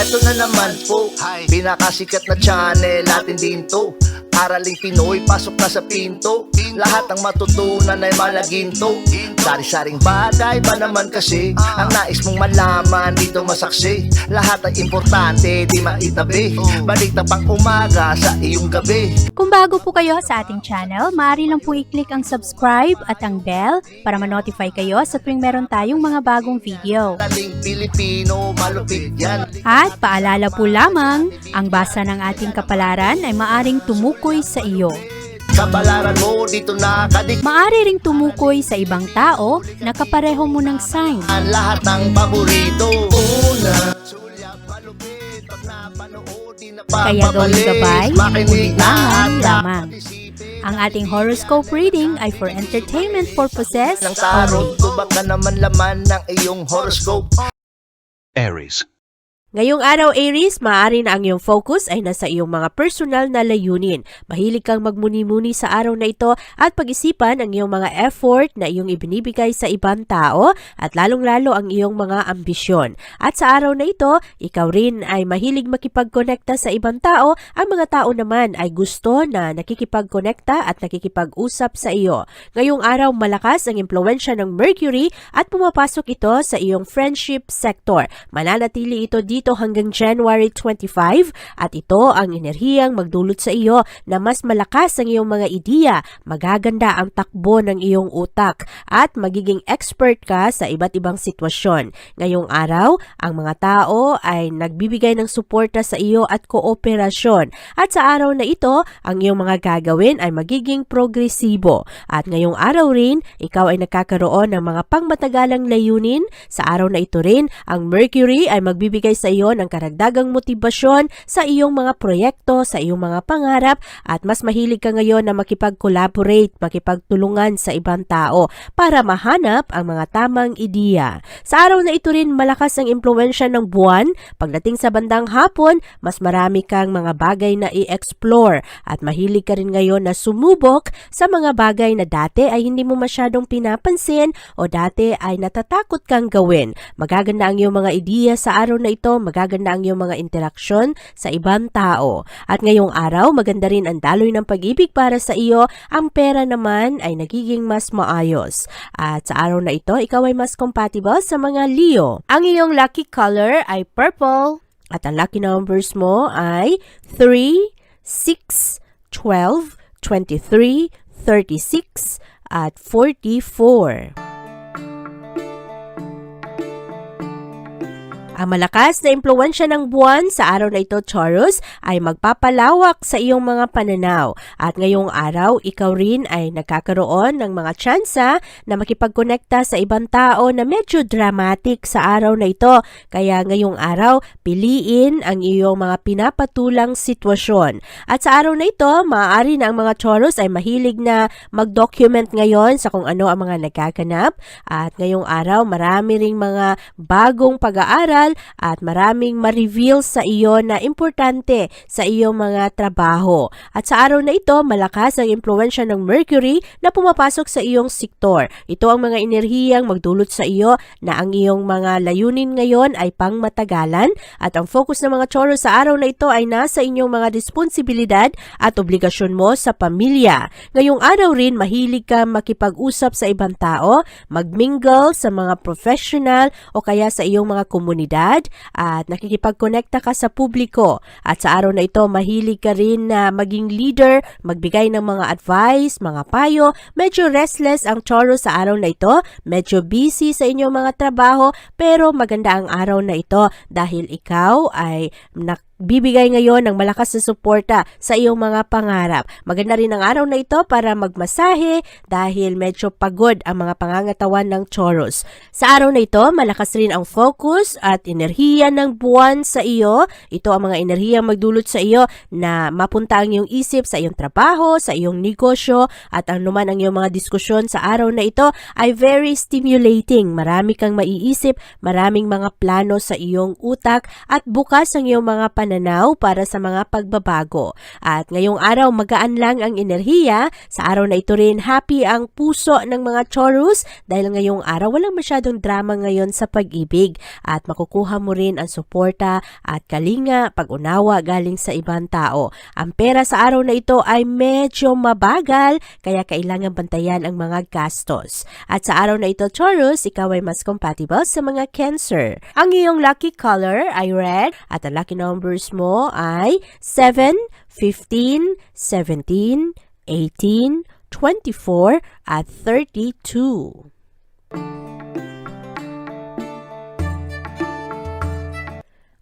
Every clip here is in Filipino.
Eto na naman po, pinakasikat na channel natin din to. Araling Pinoy, pasok na sa pinto. Lahat ng matutunan ay malaginto. Sari-saring bagay ba naman kasi ang nais mong malaman dito masaksi. Lahat ay importante, di maitabi. Balik na pang umaga sa iyong gabi. Kung bago po kayo sa ating channel, maaari lang po i-click ang subscribe at ang bell para ma-notify kayo sa tuwing meron tayong mga bagong video. Taling Pilipino, malupit yan. At paalala po lamang, ang basa ng ating kapalaran ay maaring tumukoy sa iyo. Kapalaran mo dito nakadik. Maaari ring tumukoy sa ibang tao na kapareho mo ng sign. Ang lahat ng paborito. Una, sulyap, malupit. Pag napanood, di na Kaya gawing gabay, makinig na ulilangan at lamang. Ang ating horoscope reading ay for entertainment purposes ng tarot. only. Tubak ka naman laman ng iyong horoscope. Aries. Ngayong araw, Aries, maaari na ang iyong focus ay nasa iyong mga personal na layunin. Mahilig kang magmuni-muni sa araw na ito at pag-isipan ang iyong mga effort na iyong ibinibigay sa ibang tao at lalong-lalo ang iyong mga ambisyon. At sa araw na ito, ikaw rin ay mahilig makipagkonekta sa ibang tao. Ang mga tao naman ay gusto na nakikipagkonekta at nakikipag-usap sa iyo. Ngayong araw, malakas ang impluwensya ng Mercury at pumapasok ito sa iyong friendship sector. Mananatili ito dito hanggang January 25 at ito ang enerhiyang magdulot sa iyo na mas malakas ang iyong mga ideya, magaganda ang takbo ng iyong utak at magiging expert ka sa iba't ibang sitwasyon. Ngayong araw, ang mga tao ay nagbibigay ng suporta sa iyo at kooperasyon at sa araw na ito, ang iyong mga gagawin ay magiging progresibo at ngayong araw rin, ikaw ay nakakaroon ng mga pangmatagalang layunin. Sa araw na ito rin, ang Mercury ay magbibigay sa iyo ng karagdagang motibasyon sa iyong mga proyekto, sa iyong mga pangarap at mas mahilig ka ngayon na makipag-collaborate, makipagtulungan sa ibang tao para mahanap ang mga tamang ideya. Sa araw na ito rin malakas ang impluwensya ng buwan. Pagdating sa bandang hapon, mas marami kang mga bagay na i-explore at mahilig ka rin ngayon na sumubok sa mga bagay na dati ay hindi mo masyadong pinapansin o dati ay natatakot kang gawin. Magaganda ang iyong mga ideya sa araw na ito, magaganda ang iyong mga interaksyon sa ibang tao. At ngayong araw, maganda rin ang daloy ng pag-ibig para sa iyo. Ang pera naman ay nagiging mas maayos. At sa araw na ito, ikaw ay mas compatible sa mga Leo. Ang iyong lucky color ay purple. At ang lucky numbers mo ay 3, 6, 12, 23, 36, at 44. Ang malakas na impluwensya ng buwan sa araw na ito, Taurus, ay magpapalawak sa iyong mga pananaw. At ngayong araw, ikaw rin ay nagkakaroon ng mga tsansa na makipagkonekta sa ibang tao na medyo dramatic sa araw na ito. Kaya ngayong araw, piliin ang iyong mga pinapatulang sitwasyon. At sa araw na ito, maaari na ang mga Taurus ay mahilig na mag-document ngayon sa kung ano ang mga nagkaganap. At ngayong araw, marami ring mga bagong pag-aaral at maraming ma-reveal sa iyo na importante sa iyong mga trabaho. At sa araw na ito, malakas ang impluwensya ng Mercury na pumapasok sa iyong sektor. Ito ang mga enerhiyang magdulot sa iyo na ang iyong mga layunin ngayon ay pangmatagalan at ang focus ng mga Taurus sa araw na ito ay nasa inyong mga responsibilidad at obligasyon mo sa pamilya. Ngayong araw rin, mahilig ka makipag-usap sa ibang tao, magmingle sa mga professional o kaya sa iyong mga komunidad at nakikipagkonekta ka sa publiko. At sa araw na ito, mahilig ka rin na maging leader, magbigay ng mga advice, mga payo. Medyo restless ang Taurus sa araw na ito, medyo busy sa inyong mga trabaho, pero maganda ang araw na ito dahil ikaw ay bibigay ngayon ng malakas na suporta sa iyong mga pangarap. Maganda rin ang araw na ito para magmasahe dahil medyo pagod ang mga pangangatawan ng Taurus. Sa araw na ito, malakas rin ang focus at enerhiya ng buwan sa iyo. Ito ang mga enerhiyang magdulot sa iyo na mapunta ang iyong isip sa iyong trabaho, sa iyong negosyo at ang naman ang iyong mga diskusyon sa araw na ito ay very stimulating. Marami kang maiisip, maraming mga plano sa iyong utak at bukas ang iyong mga pananaw pananaw para sa mga pagbabago. At ngayong araw, magaan lang ang enerhiya. Sa araw na ito rin, happy ang puso ng mga Taurus dahil ngayong araw walang masyadong drama ngayon sa pag-ibig at makukuha mo rin ang suporta at kalinga, pag-unawa galing sa ibang tao. Ang pera sa araw na ito ay medyo mabagal kaya kailangan bantayan ang mga gastos. At sa araw na ito, Taurus, ikaw ay mas compatible sa mga Cancer. Ang iyong lucky color ay red at ang lucky numbers mo ay 7, 15, 17, 18, 24 at 32.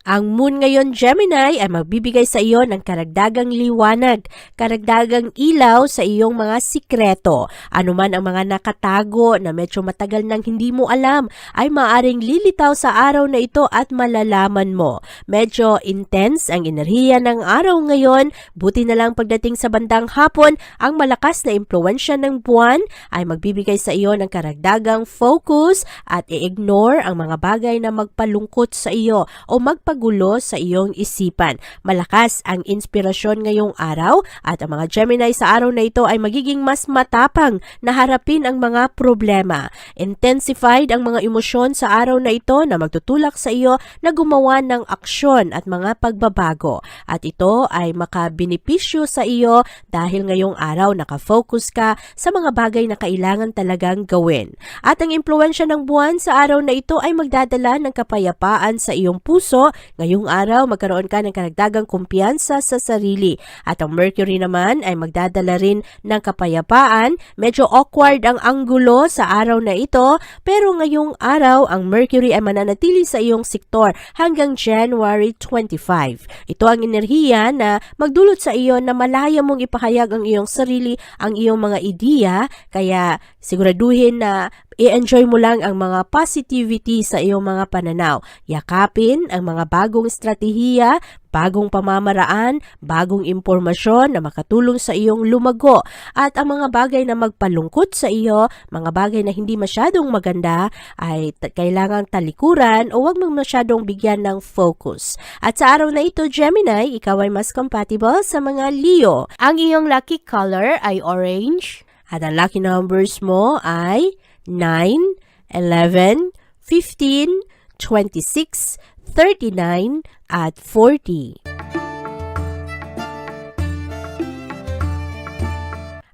Ang moon ngayon, Gemini, ay magbibigay sa iyo ng karagdagang liwanag, karagdagang ilaw sa iyong mga sikreto. Ano man ang mga nakatago na medyo matagal nang hindi mo alam, ay maaring lilitaw sa araw na ito at malalaman mo. Medyo intense ang enerhiya ng araw ngayon, buti na lang pagdating sa bandang hapon, ang malakas na impluwensya ng buwan ay magbibigay sa iyo ng karagdagang focus at i-ignore ang mga bagay na magpalungkot sa iyo o magpagulo sa iyong isipan. Malakas ang inspirasyon ngayong araw at ang mga Gemini sa araw na ito ay magiging mas matapang na harapin ang mga problema. Intensified ang mga emosyon sa araw na ito na magtutulak sa iyo na gumawa ng aksyon at mga pagbabago. At ito ay makabenepisyo sa iyo dahil ngayong araw nakafocus ka sa mga bagay na kailangan talagang gawin. At ang impluwensya ng buwan sa araw na ito ay magdadala ng kapayapaan sa iyong puso. Ngayong araw, magkaroon ka ng karagdagang kumpiyansa sa sarili. At ang Mercury naman ay magdadala rin ng kapayapaan. Medyo awkward ang anggulo sa araw na ito, pero ngayong araw, ang Mercury ay mananatili sa iyong sektor hanggang January 25. Ito ang enerhiya na magdulot sa iyo na malaya mong ipahayag ang iyong sarili, ang iyong mga ideya, kaya siguraduhin na i-enjoy mo lang ang mga positivity sa iyong mga pananaw. Yakapin ang mga bagong estratehiya, bagong pamamaraan, bagong impormasyon na makatulong sa iyong lumago. At ang mga bagay na magpalungkot sa iyo, mga bagay na hindi masyadong maganda, ay kailangang talikuran o huwag mong masyadong bigyan ng focus. At sa araw na ito, Gemini, ikaw ay mas compatible sa mga Leo. Ang iyong lucky color ay orange at ang lucky numbers mo ay 9, 11, 15, 26, 39, at 40.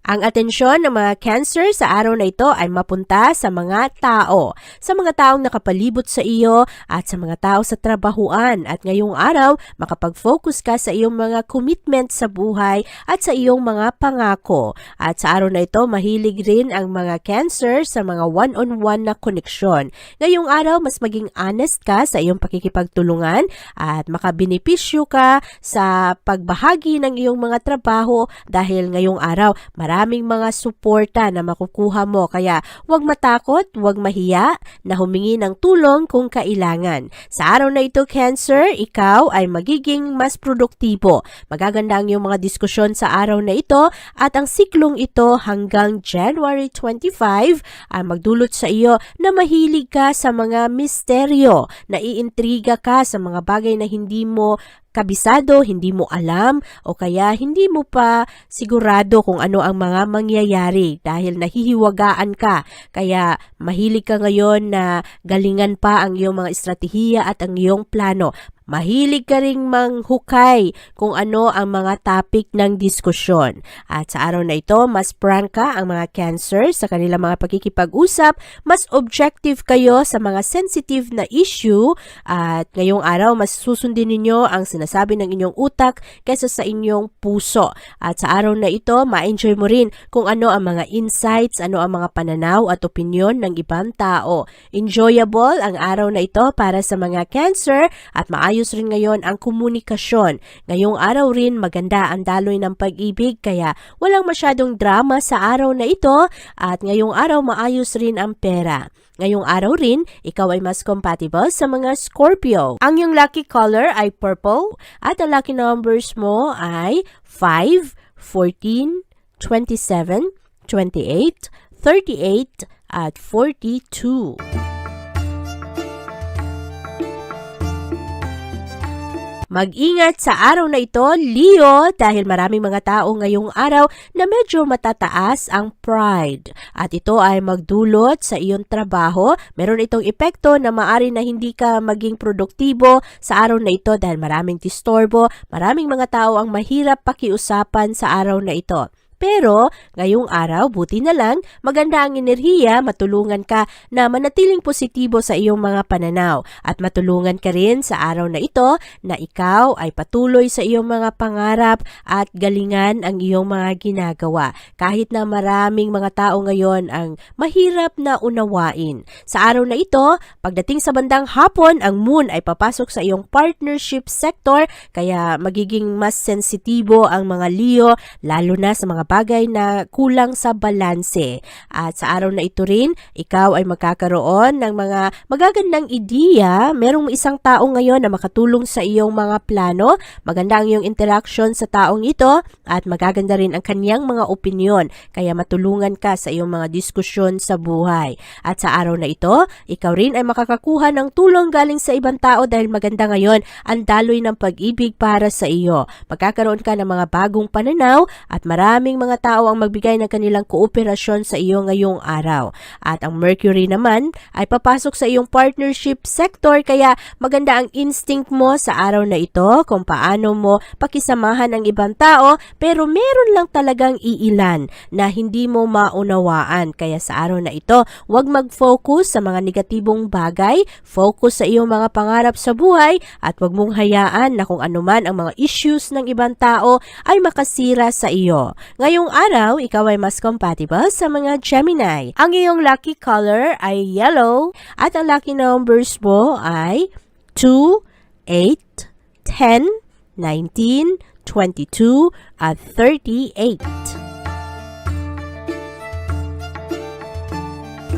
Ang atensyon ng mga Cancer sa araw na ito ay mapunta sa mga tao, sa mga taong nakapalibot sa iyo at sa mga tao sa trabahuan. At ngayong araw, makapag-focus ka sa iyong mga commitment sa buhay at sa iyong mga pangako. At sa araw na ito, mahilig rin ang mga Cancer sa mga one-on-one na koneksyon. Ngayong araw, mas maging honest ka sa iyong pakikipagtulungan at makabenepisyo ka sa pagbahagi ng iyong mga trabaho dahil ngayong araw, maraming mga suporta na makukuha mo kaya huwag matakot, huwag mahiya na humingi ng tulong kung kailangan. Sa araw na ito, Cancer, ikaw ay magiging mas produktibo. Magaganda ang iyong mga diskusyon sa araw na ito at ang siklong ito hanggang January 25 ay magdulot sa iyo na mahilig ka sa mga misteryo, na iintriga ka sa mga bagay na hindi mo kabisado, hindi mo alam o kaya hindi mo pa sigurado kung ano ang mga mangyayari dahil nahihiwagaan ka. Kaya mahilig ka ngayon na galingan pa ang iyong mga estratehiya at ang iyong plano. Mahilig ka ring manghukay kung ano ang mga topic ng diskusyon. At sa araw na ito, mas frank ka ang mga Cancer sa kanilang mga pagkikipag-usap, mas objective kayo sa mga sensitive na issue at ngayong araw, mas susundin ninyo ang sinasabi ng inyong utak kaysa sa inyong puso. At sa araw na ito, ma-enjoy mo rin kung ano ang mga insights, ano ang mga pananaw at opinyon ng ibang tao. Enjoyable ang araw na ito para sa mga Cancer at maayos rin ngayon ang komunikasyon. Ngayong araw rin maganda ang daloy ng pag-ibig kaya walang masyadong drama sa araw na ito at ngayong araw maayos rin ang pera. Ngayong araw rin, ikaw ay mas compatible sa mga Scorpio. Ang iyong lucky color ay purple at ang lucky numbers mo ay 5, 14, 27, 28, 38, at 42. Mag-ingat sa araw na ito, Leo, dahil maraming mga tao ngayong araw na medyo matataas ang pride. At ito ay magdulot sa iyong trabaho. Meron itong epekto na maari na hindi ka maging produktibo sa araw na ito dahil maraming disturbo, maraming mga tao ang mahirap pakiusapan sa araw na ito. Pero ngayong araw, buti na lang, maganda ang enerhiya, matulungan ka na manatiling positibo sa iyong mga pananaw at matulungan ka rin sa araw na ito na ikaw ay patuloy sa iyong mga pangarap at galingan ang iyong mga ginagawa. Kahit na maraming mga tao ngayon ang mahirap na unawain. Sa araw na ito, pagdating sa bandang hapon, ang moon ay papasok sa iyong partnership sector kaya magiging mas sensitibo ang mga Leo lalo na sa mga bagay na kulang sa balanse. At sa araw na ito rin, ikaw ay magkakaroon ng mga magagandang ideya. Merong isang tao ngayon na makatulong sa iyong mga plano. Maganda ang iyong interaction sa taong ito at magaganda rin ang kanyang mga opinyon. Kaya matulungan ka sa iyong mga diskusyon sa buhay. At sa araw na ito, ikaw rin ay makakakuha ng tulong galing sa ibang tao dahil maganda ngayon ang daloy ng pag-ibig para sa iyo. Magkakaroon ka ng mga bagong pananaw at maraming mga tao ang magbigay ng kanilang kooperasyon sa iyo ngayong araw. At ang Mercury naman ay papasok sa iyong partnership sector kaya maganda ang instinct mo sa araw na ito kung paano mo pakisamahan ang ibang tao pero meron lang talagang iilan na hindi mo maunawaan. Kaya sa araw na ito, huwag mag-focus sa mga negatibong bagay, focus sa iyong mga pangarap sa buhay at huwag mong hayaan na kung anuman ang mga issues ng ibang tao ay makasira sa iyo. Ngayong araw, ikaw ay mas compatible sa mga Gemini. Ang iyong lucky color ay yellow at ang lucky numbers mo ay 2, 8, 10, 19, 22 at 38.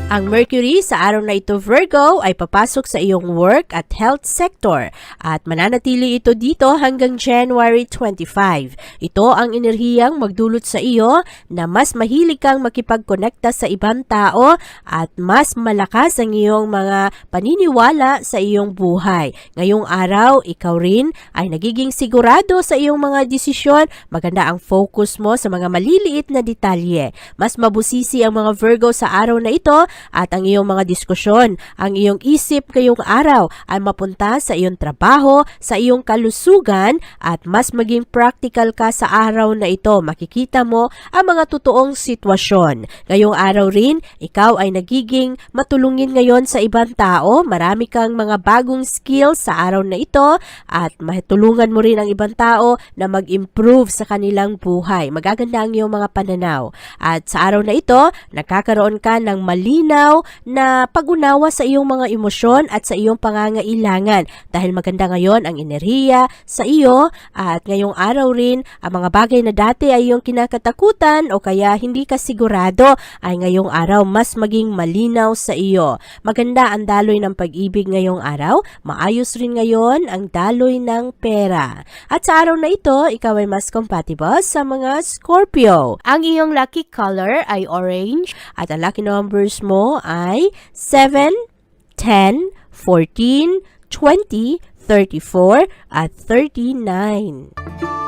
Ang Mercury sa araw na ito, Virgo, ay papasok sa iyong work at health sector at mananatili ito dito hanggang January 25. Ito ang enerhiyang magdulot sa iyo na mas mahilig kang makipagkonekta sa ibang tao at mas malakas ang iyong mga paniniwala sa iyong buhay. Ngayong araw, ikaw rin ay nagiging sigurado sa iyong mga desisyon. Maganda ang focus mo sa mga maliliit na detalye. Mas mabusisi ang mga Virgo sa araw na ito at ang iyong mga diskusyon, ang iyong isip ngayong araw ay mapunta sa iyong trabaho, sa iyong kalusugan at mas maging practical ka sa araw na ito. Makikita mo ang mga totoong sitwasyon. Ngayong araw rin, ikaw ay nagiging matulungin ngayon sa ibang tao. Marami kang mga bagong skills sa araw na ito at matulungan mo rin ang ibang tao na mag-improve sa kanilang buhay. Magaganda ang iyong mga pananaw. At sa araw na ito, nakakaroon ka ng malinaw na pag-unawa sa iyong mga emosyon at sa iyong pangangailangan dahil maganda ngayon ang enerhiya sa iyo at ngayong araw rin ang mga bagay na dati ay iyong kinakatakutan o kaya hindi ka sigurado ay ngayong araw mas maging malinaw sa iyo. Maganda ang daloy ng pag-ibig ngayong araw, maayos rin ngayon ang daloy ng pera. At sa araw na ito, ikaw ay mas compatible sa mga Scorpio. Ang iyong lucky color ay orange at ang lucky numbers mo ay 7, 10, 14, 20, 34 at 39.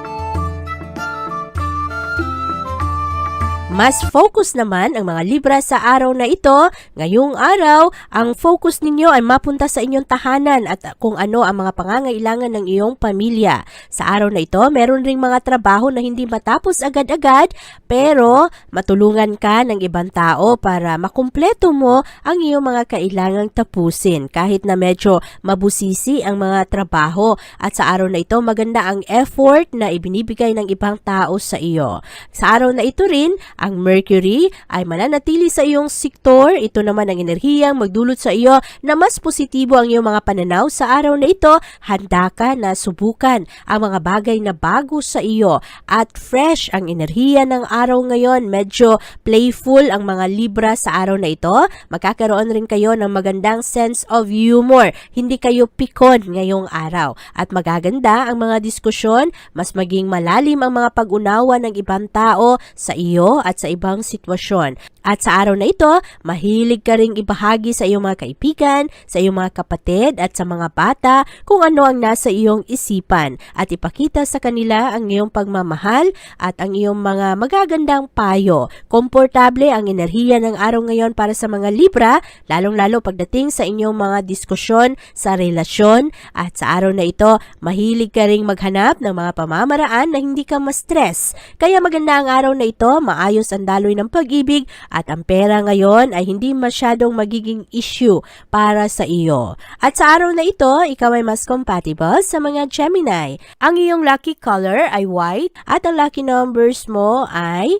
Mas focus naman ang mga Libra sa araw na ito. Ngayong araw, ang focus ninyo ay mapunta sa inyong tahanan at kung ano ang mga pangangailangan ng iyong pamilya. Sa araw na ito, meron ring mga trabaho na hindi matapos agad-agad pero matulungan ka ng ibang tao para makumpleto mo ang iyong mga kailangang tapusin kahit na medyo mabusisi ang mga trabaho. At sa araw na ito, maganda ang effort na ibinibigay ng ibang tao sa iyo. Sa araw na ito rin, ang Mercury ay mananatili sa iyong sektor. Ito naman ang enerhiyang magdulot sa iyo na mas positibo ang iyong mga pananaw sa araw na ito. Handa ka na subukan ang mga bagay na bago sa iyo at fresh ang enerhiya ng araw ngayon. Medyo playful ang mga Libra sa araw na ito. Magkakaroon rin kayo ng magandang sense of humor. Hindi kayo pikon ngayong araw at magaganda ang mga diskusyon. Mas maging malalim ang mga pag-unawa ng ibang tao sa iyo at sa ibang sitwasyon. At sa araw na ito, mahilig ka ring ibahagi sa iyong mga kaibigan, sa iyong mga kapatid at sa mga bata kung ano ang nasa iyong isipan at ipakita sa kanila ang iyong pagmamahal at ang iyong mga magagandang payo. Komportable ang enerhiya ng araw ngayon para sa mga Libra, lalong-lalo pagdating sa inyong mga diskusyon sa relasyon. At sa araw na ito, mahilig ka ring maghanap ng mga pamamaraan na hindi ka ma-stress. Kaya maganda ang araw na ito, maayos ang daloy ng pag-ibig at ang pera ngayon ay hindi masyadong magiging issue para sa iyo. At sa araw na ito, ikaw ay mas compatible sa mga Gemini. Ang iyong lucky color ay white at ang lucky numbers mo ay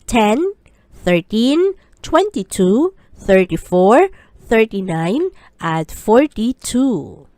10, 13, 22, 34, 39, at 42.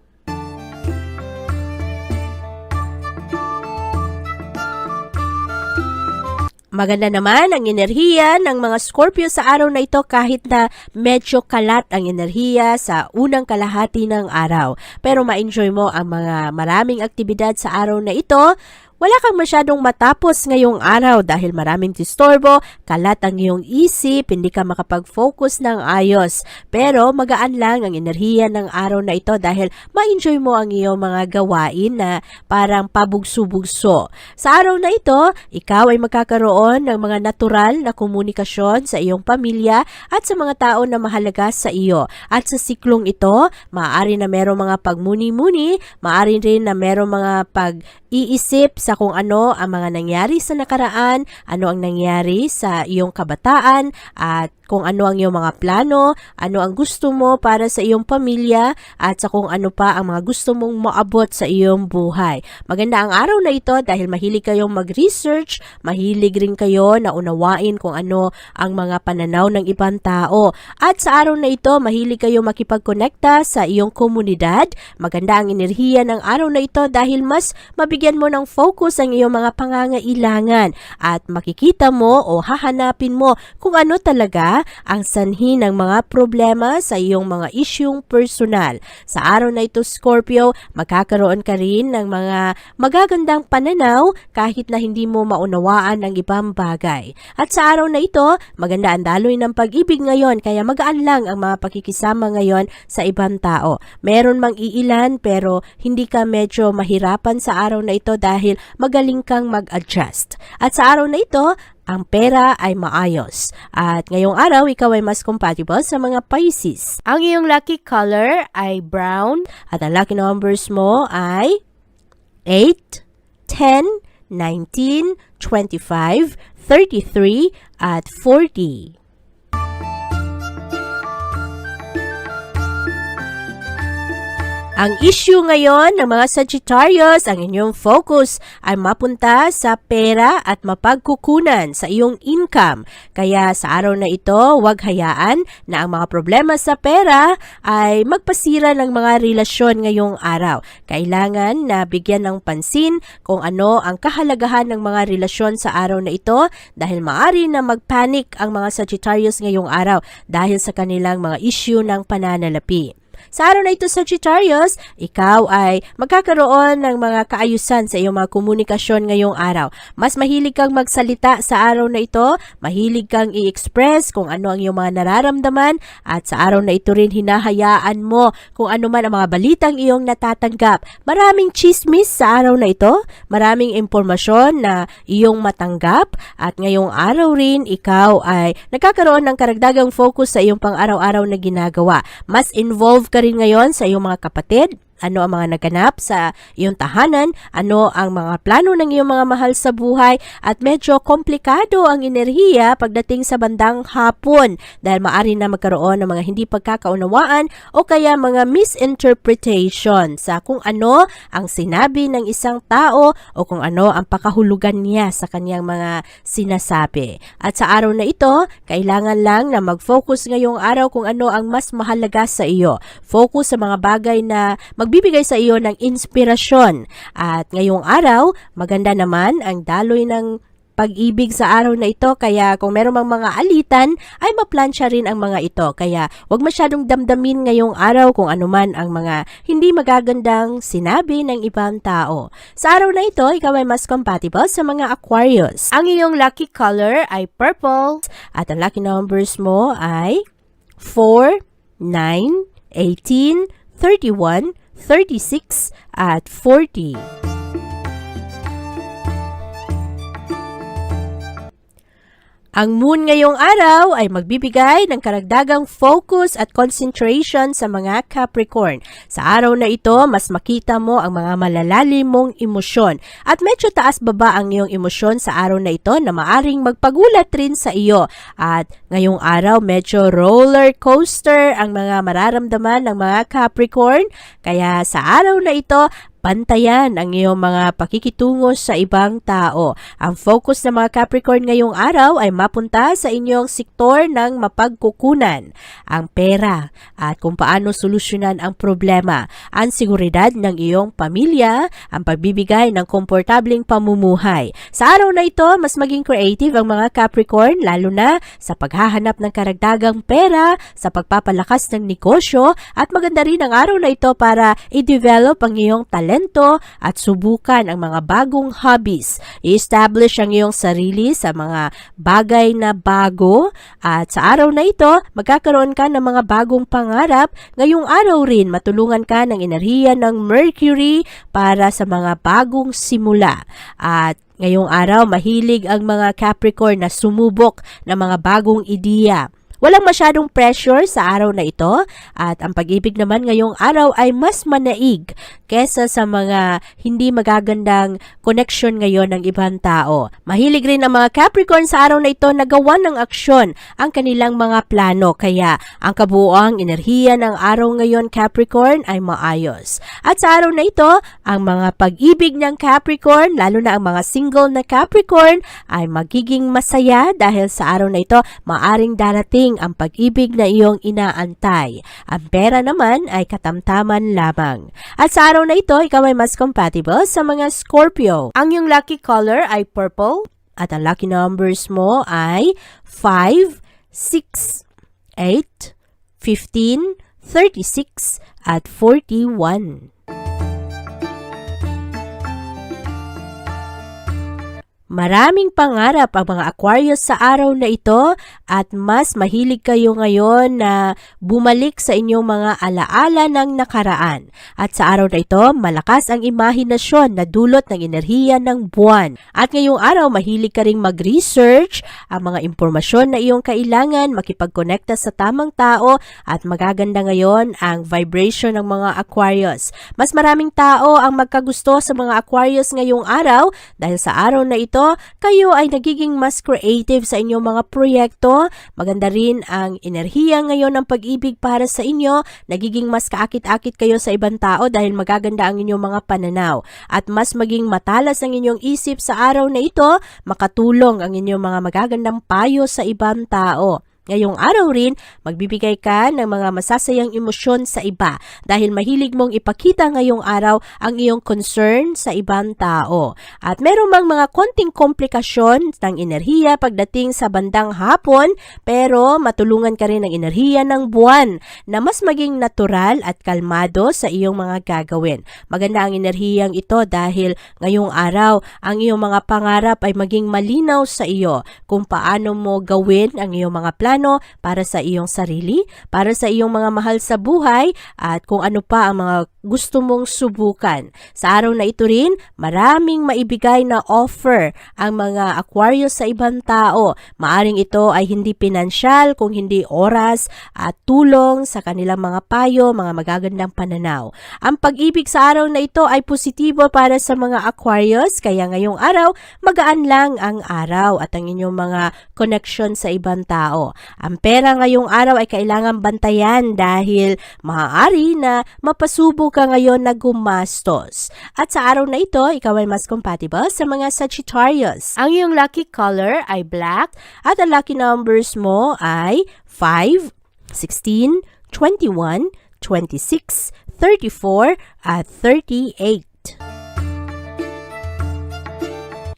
Maganda naman ang enerhiya ng mga Scorpio sa araw na ito kahit na medyo kalat ang enerhiya sa unang kalahati ng araw. Pero ma-enjoy mo ang mga maraming aktibidad sa araw na ito. Wala kang masyadong matapos ngayong araw dahil maraming disturbo, kalat ang iyong isip, hindi ka makapag-focus ng ayos. Pero magaan lang ang enerhiya ng araw na ito dahil ma-enjoy mo ang iyong mga gawain na parang pabugso-bugso. Sa araw na ito, ikaw ay magkakaroon ng mga natural na komunikasyon sa iyong pamilya at sa mga tao na mahalaga sa iyo. At sa siklong ito, maaari na merong mga pagmuni-muni, maaari rin na merong mga pag-iisip sa kung ano ang mga nangyari sa nakaraan, ano ang nangyari sa iyong kabataan, at kung ano ang iyong mga plano, ano ang gusto mo para sa iyong pamilya, at sa kung ano pa ang mga gusto mong maabot sa iyong buhay. Maganda ang araw na ito dahil mahilig kayong mag-research, mahilig rin kayo na unawain kung ano ang mga pananaw ng ibang tao. At sa araw na ito, mahilig kayo makipagkonekta sa iyong komunidad. Maganda ang enerhiya ng araw na ito dahil mas mabigyan mo ng focus ang iyong mga pangangailangan at makikita mo o hahanapin mo kung ano talaga ang sanhi ng mga problema sa iyong mga isyung personal. Sa araw na ito, Scorpio, magkakaroon ka rin ng mga magagandang pananaw kahit na hindi mo maunawaan ang ibang bagay. At sa araw na ito, maganda ang daloy ng pag-ibig ngayon kaya magaan lang ang mga pakikisama ngayon sa ibang tao. Meron mang iilan pero hindi ka medyo mahirapan sa araw na ito dahil magaling kang mag-adjust. At sa araw na ito, ang pera ay maayos. At ngayong araw, ikaw ay mas compatible sa mga Pisces. Ang iyong lucky color ay brown at ang lucky numbers mo ay 8, 10, 19, 25, 33, at 40. Ang issue ngayon ng mga Sagittarius, ang inyong focus ay mapunta sa pera at mapagkukunan sa iyong income. Kaya sa araw na ito, huwag hayaan na ang mga problema sa pera ay magpasira ng mga relasyon ngayong araw. Kailangan na bigyan ng pansin kung ano ang kahalagahan ng mga relasyon sa araw na ito dahil maaari na magpanic ang mga Sagittarius ngayong araw dahil sa kanilang mga issue ng pananalapi. Sa araw na ito, Sagittarius, ikaw ay magkakaroon ng mga kaayusan sa iyong mga komunikasyon ngayong araw. Mas mahilig kang magsalita sa araw na ito, mahilig kang i-express kung ano ang iyong mga nararamdaman, at sa araw na ito rin hinahayaan mo kung ano man ang mga balitang iyong natatanggap. Maraming chismis sa araw na ito, maraming impormasyon na iyong matanggap, at ngayong araw rin ikaw ay nagkakaroon ng karagdagang focus sa iyong pang-araw-araw na ginagawa. Mas involved ka rin ngayon sa iyong mga kapatid, ano ang mga naganap sa iyong tahanan, ano ang mga plano ng iyong mga mahal sa buhay, at medyo komplikado ang enerhiya pagdating sa bandang hapon dahil maaari na magkaroon ng mga hindi pagkakaunawaan o kaya mga misinterpretation sa kung ano ang sinabi ng isang tao o kung ano ang pakahulugan niya sa kanyang mga sinasabi. At sa araw na ito, kailangan lang na mag-focus ngayong araw kung ano ang mas mahalaga sa iyo. Focus sa mga bagay na magbibigay sa iyo ng inspirasyon. At ngayong araw, maganda naman ang daloy ng pag-ibig sa araw na ito, kaya kung meron mang mga alitan, ay maplansya rin ang mga ito. Kaya huwag masyadong damdamin ngayong araw kung anuman ang mga hindi magagandang sinabi ng ibang tao. Sa araw na ito, ikaw ay mas compatible sa mga Aquarius. Ang iyong lucky color ay purple At ang lucky numbers mo ay 4, 9, 18, 31, 36, at 40. Ang moon ngayong araw ay magbibigay ng karagdagang focus at concentration sa mga Capricorn. Sa araw na ito, mas makita mo ang mga malalalim mong emosyon at medyo taas-baba ang iyong emosyon sa araw na ito na maaring magpagulat rin sa iyo. At ngayong araw, medyo roller coaster ang mga mararamdaman ng mga Capricorn. Kaya sa araw na ito, bantayan ang iyong mga pakikitungo sa ibang tao. Ang focus ng mga Capricorn ngayong araw ay mapunta sa inyong sektor ng mapagkukunan, ang pera, at kung paano solusyonan ang problema, ang seguridad ng iyong pamilya, ang pagbibigay ng komportableng pamumuhay. Sa araw na ito, mas maging creative ang mga Capricorn, lalo na sa paghahanap ng karagdagang pera, sa pagpapalakas ng negosyo, at maganda rin ang araw na ito para i-develop ang iyong talento at subukan ang mga bagong hobbies. I-establish ang iyong sarili sa mga bagay na bago at sa araw na ito, magkakaroon ka ng mga bagong pangarap. Ngayong araw rin, matulungan ka ng enerhiya ng Mercury para sa mga bagong simula. At ngayong araw, mahilig ang mga Capricorn na sumubok ng mga bagong ideya. Walang masyadong pressure sa araw na ito at ang pag-ibig naman ngayong araw ay mas manaig kesa sa mga hindi magagandang connection ngayon ng ibang tao. Mahilig rin ang mga Capricorn sa araw na ito na gawan ng aksyon ang kanilang mga plano kaya ang kabuoang enerhiya ng araw ngayon Capricorn ay maayos. At sa araw na ito, ang mga pag-ibig ng Capricorn, lalo na ang mga single na Capricorn ay magiging masaya dahil sa araw na ito maaring darating ang pag-ibig na iyong inaantay. Ang pera naman ay katamtaman lamang. At sa araw na ito, ikaw ay mas compatible sa mga Scorpio. Ang iyong lucky color ay purple at ang lucky numbers mo ay 5, 6, 8, 15, 36, at 41. Maraming pangarap ang mga Aquarius sa araw na ito at mas mahilig kayo ngayon na bumalik sa inyong mga alaala ng nakaraan. At sa araw na ito, malakas ang imahinasyon na dulot ng enerhiya ng buwan. At ngayong araw, mahilig ka ring mag-research ang mga impormasyon na iyong kailangan, makipag-connecta sa tamang tao at magaganda ngayon ang vibration ng mga Aquarius. Mas maraming tao ang magkagusto sa mga Aquarius ngayong araw dahil sa araw na ito, kayo ay nagiging mas creative sa inyong mga proyekto. Maganda rin ang enerhiya ngayon ng pag-ibig para sa inyo. Nagiging mas kaakit-akit kayo sa ibang tao dahil magaganda ang inyong mga pananaw. At mas maging matalas ang inyong isip sa araw na ito, makatulong ang inyong mga magagandang payo sa ibang tao. Ngayong araw rin, magbibigay ka ng mga masasayang emosyon sa iba dahil mahilig mong ipakita ngayong araw ang iyong concern sa ibang tao. At meron mang mga konting komplikasyon ng enerhiya pagdating sa bandang hapon, pero matulungan ka rin ng enerhiya ng buwan na mas maging natural at kalmado sa iyong mga gagawin. Maganda ang enerhiyang ito dahil ngayong araw, ang iyong mga pangarap ay maging malinaw sa iyo kung paano mo gawin ang iyong mga plano para sa iyong sarili, para sa iyong mga mahal sa buhay, at kung ano pa ang mga gusto mong subukan. Sa araw na ito rin, maraming maibigay na offer ang mga Aquarius sa ibang tao. Maaring ito ay hindi pinansyal, kung hindi oras at tulong sa kanilang mga payo, mga magagandang pananaw. Ang pag-ibig sa araw na ito ay positibo para sa mga Aquarius, kaya ngayong araw, magaan lang ang araw at ang inyong mga connection sa ibang tao. Ang pera ngayong araw ay kailangan bantayan dahil maaari na mapasubo ka ngayon na gumastos. At sa araw na ito, ikaw ay mas compatible sa mga Sagittarius. Ang iyong lucky color ay black at ang lucky numbers mo ay 5, 16, 21, 26, 34, at 38.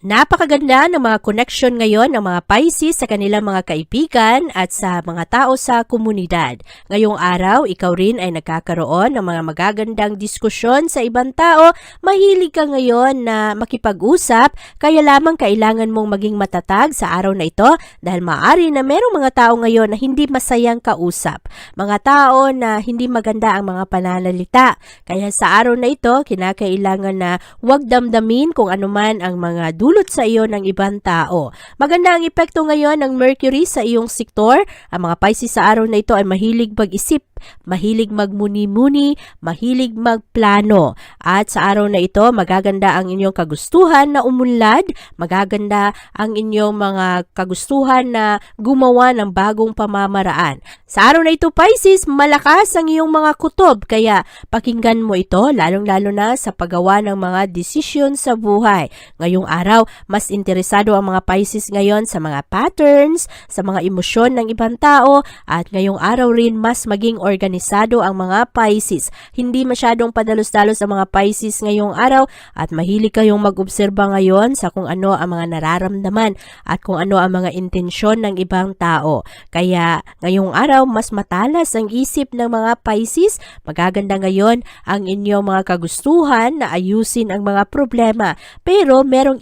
Napakaganda ng mga connection ngayon ng mga Pisces sa kanilang mga kaibigan at sa mga tao sa komunidad. Ngayong araw, ikaw rin ay nagkakaroon ng mga magagandang diskusyon sa ibang tao. Mahilig ka ngayon na makipag-usap, kaya lamang kailangan mong maging matatag sa araw na ito dahil maaari na merong mga tao ngayon na hindi masayang kausap. Mga tao na hindi maganda ang mga pananalita. Kaya sa araw na ito, kinakailangan na huwag damdamin kung anuman ang mga dulot sa iyo ng ibang tao. Maganda ang epekto ngayon ng Mercury sa iyong sektor. Ang mga Pisces sa araw na ito ay mahilig mag-isip, mahilig magmuni-muni, mahilig magplano. At sa araw na ito, magaganda ang inyong kagustuhan na umunlad, magaganda ang inyong mga kagustuhan na gumawa ng bagong pamamaraan. Sa araw na ito, Pisces, malakas ang iyong mga kutob, kaya pakinggan mo ito, lalong-lalo na sa paggawa ng mga desisyon sa buhay. Ngayong araw, mas interesado ang mga Pisces ngayon sa mga patterns, sa mga emosyon ng ibang tao, at ngayong araw rin mas maging organisado ang mga Pisces. Hindi masyadong padalos-dalos ang mga Pisces ngayong araw at mahilig kayong mag-obserba ngayon sa kung ano ang mga nararamdaman at kung ano ang mga intensyon ng ibang tao. Kaya ngayong araw mas matalas ang isip ng mga Pisces. Magaganda ngayon ang inyong mga kagustuhan na ayusin ang mga problema. Pero merong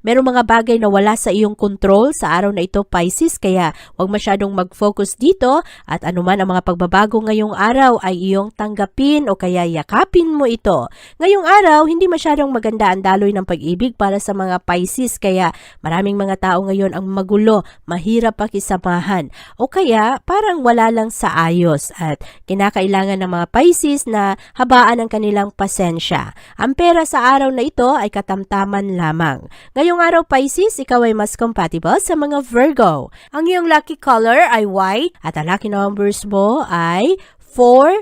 merong mga bagay na wala sa iyong control sa araw na ito, Pisces, kaya huwag masyadong mag-focus dito at anuman ang mga pagbabago ngayong araw ay iyong tanggapin o kaya yakapin mo ito. Ngayong araw, hindi masyadong maganda ang daloy ng pag-ibig para sa mga Pisces, kaya maraming mga tao ngayon ang magulo, mahirap pakisamahan o kaya parang wala lang sa ayos at kinakailangan ng mga Pisces na habaan ang kanilang pasensya. Ang pera sa araw na ito ay katamtaman lamang. Ngayong araw, Pisces, ikaw ay mas compatible sa mga Virgo. Ang iyong lucky color ay white at ang lucky numbers mo ay 4,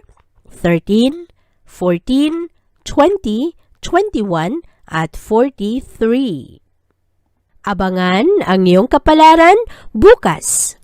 13, 14, 20, 21 at 43. Abangan ang iyong kapalaran bukas.